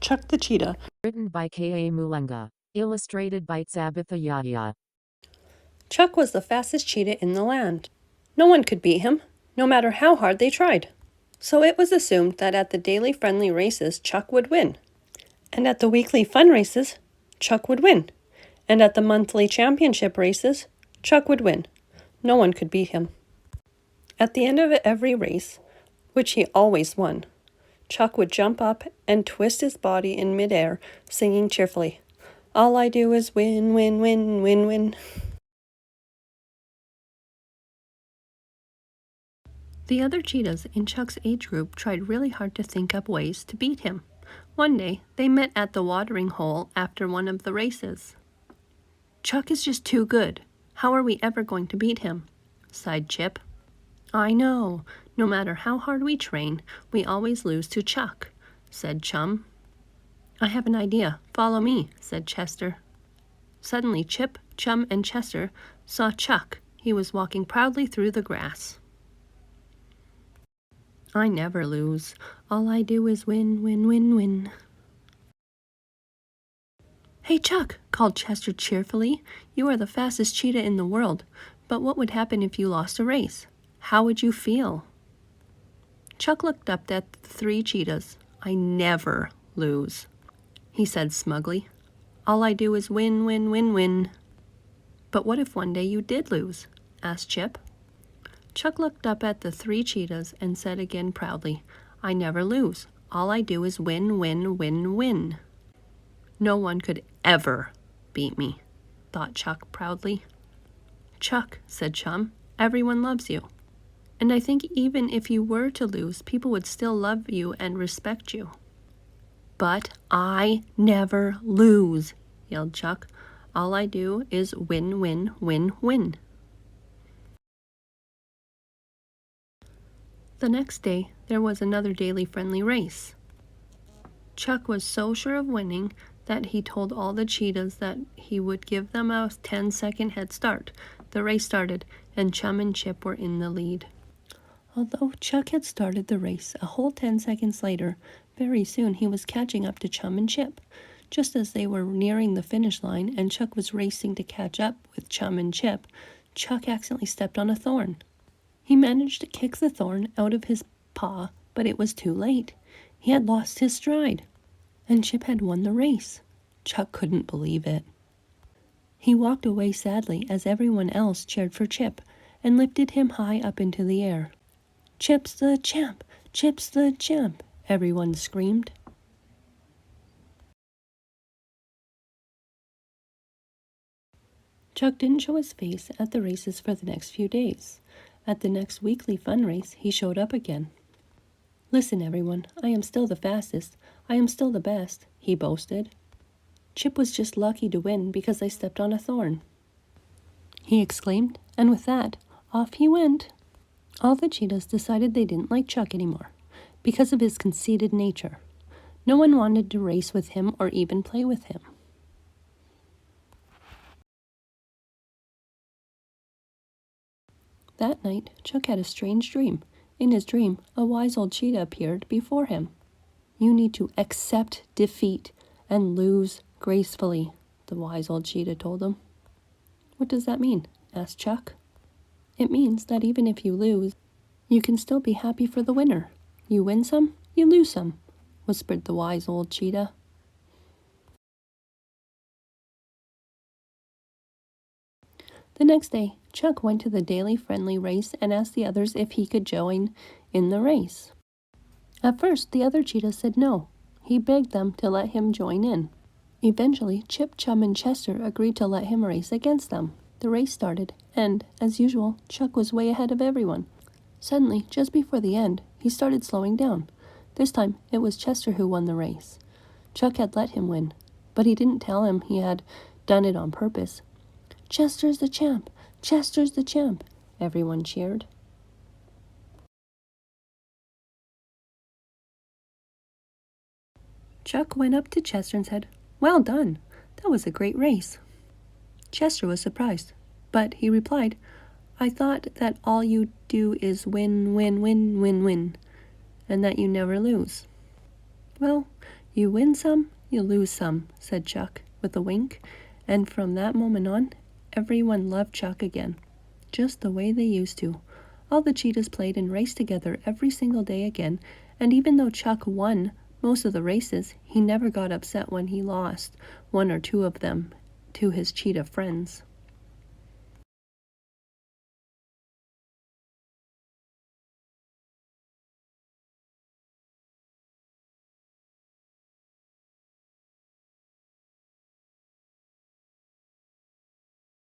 Chuck the Cheetah. Written by K.A. Mulenga. Illustrated by Tabitha Yahya. Chuck was the fastest cheetah in the land. No one could beat him, no matter how hard they tried. So it was assumed that at the daily friendly races, Chuck would win. And at the weekly fun races, Chuck would win. And at the monthly championship races, Chuck would win. No one could beat him. At the end of every race, which he always won, Chuck would jump up and twist his body in midair, singing cheerfully, "All I do is win, win, win, win, win." The other cheetahs in Chuck's age group tried really hard to think up ways to beat him. One day, they met at the watering hole after one of the races. "Chuck is just too good. How are we ever going to beat him?" sighed Chip. "I know. No matter how hard we train, we always lose to Chuck," said Chum. "I have an idea. Follow me," said Chester. Suddenly, Chip, Chum, and Chester saw Chuck. He was walking proudly through the grass. "I never lose. All I do is win, win, win, win." "Hey, Chuck," called Chester cheerfully. "You are the fastest cheetah in the world, but what would happen if you lost a race? How would you feel?" Chuck looked up at the three cheetahs. "I never lose," he said smugly. "All I do is win, win, win, win." "But what if one day you did lose?" asked Chip. Chuck looked up at the three cheetahs and said again proudly, "I never lose. All I do is win, win, win, win." "No one could ever beat me," thought Chuck proudly. "Chuck," said Chum, "everyone loves you. And I think even if you were to lose, people would still love you and respect you." "But I never lose," yelled Chuck. "All I do is win, win, win, win." The next day, there was another daily friendly race. Chuck was so sure of winning that he told all the cheetahs that he would give them a 10-second head start. The race started, and Chum and Chip were in the lead. Although Chuck had started the race a whole 10 seconds later, very soon he was catching up to Chum and Chip. Just as they were nearing the finish line and Chuck was racing to catch up with Chum and Chip, Chuck accidentally stepped on a thorn. He managed to kick the thorn out of his paw, but it was too late. He had lost his stride, and Chip had won the race. Chuck couldn't believe it. He walked away sadly as everyone else cheered for Chip and lifted him high up into the air. "Chip's the champ! Chip's the champ!" everyone screamed. Chuck didn't show his face at the races for the next few days. At the next weekly fun race, he showed up again. "Listen, everyone, I am still the fastest. I am still the best," he boasted. "Chip was just lucky to win because I stepped on a thorn," he exclaimed, and with that, off he went. All the cheetahs decided they didn't like Chuck anymore because of his conceited nature. No one wanted to race with him or even play with him. That night, Chuck had a strange dream. In his dream, a wise old cheetah appeared before him. "You need to accept defeat and lose gracefully," the wise old cheetah told him. "What does that mean?" asked Chuck. "It means that even if you lose, you can still be happy for the winner. You win some, you lose some," whispered the wise old cheetah. The next day, Chuck went to the daily friendly race and asked the others if he could join in the race. At first, the other cheetahs said no. He begged them to let him join in. Eventually, Chip, Chum, and Chester agreed to let him race against them. The race started, and, as usual, Chuck was way ahead of everyone. Suddenly, just before the end, he started slowing down. This time, it was Chester who won the race. Chuck had let him win, but he didn't tell him he had done it on purpose. "Chester's the champ! Chester's the champ!" everyone cheered. Chuck went up to Chester and said, "Well done! That was a great race." Chester was surprised, but he replied, "I thought that all you do is win, win, win, win, win, and that you never lose." "Well, You win some, you lose some, said Chuck with a wink, and from that moment on, everyone loved Chuck again, just the way they used to. All the cheetahs played and raced together every single day again, and even though Chuck won most of the races, he never got upset when he lost one or two of them to his cheetah friends.